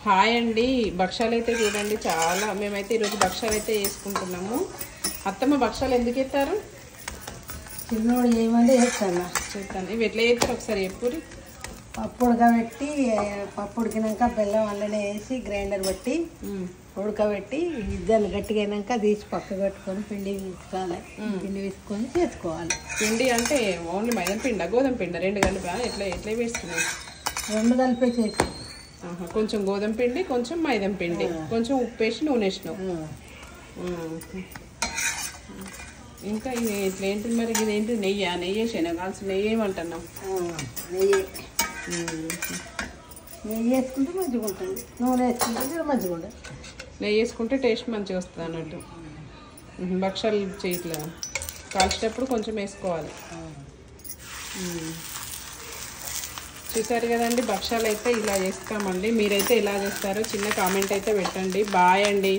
Hi అండి. భక్షాలు అయితే చూడండి చాలా, మేమైతే ఈరోజు భక్షాలు అయితే వేసుకుంటున్నాము. అత్తమ్మ భక్షాలు ఎందుకు ఎత్తారు? చిన్నోడు ఏమంటే చేస్తాను. చెప్తాను. ఇవి ఎట్లా చేస్తారు ఒకసారి చెప్పురి. పప్పు ఉడకబెట్టి, పప్పు ఉడికినాక బెల్లం అందులోనే వేసి గ్రైండర్ పెట్టి ఉడకబెట్టి ఇద్దరు గట్టిగా అయినాక తీసి పక్క కట్టుకొని పిండి తీసుకోవాలి. పిండి తీసుకొని చేసుకోవాలి. పిండి అంటే ఓన్లీ మైదా పిండి, గోధుమ పిండి రెండు కలిపి ఎట్లా ఎట్లా వేసుకున్నాం? రెండు కలిపే చేసి కొంచెం గోధుమ పిండి, కొంచెం మైదా పిండి, కొంచెం ఉప్పు వేసి నూనె వేసినాం. ఇంకా ఇది ఇట్లా ఏంటి మరి? ఇది ఏంటి? నెయ్యి వేసాను కాల్సిన నెయ్యి ఏమంటున్నాం? నెయ్యి నెయ్యి వేసుకుంటే మంచిగా ఉంటుంది, నూనె వేసుకుంటే మంచిగా ఉంటుంది. నెయ్యి వేసుకుంటే టేస్ట్ మంచిగా వస్తుంది అన్నట్టు. భక్షాలు చేయట్లా కాల్చేటప్పుడు కొంచెం వేసుకోవాలి. చూసారు కదండి, భక్షాలు అయితే ఇలా చేస్తామండి. మీరైతే ఇలా చేస్తారో చిన్న కామెంట్ అయితే పెట్టండి. బాయ్ అండి.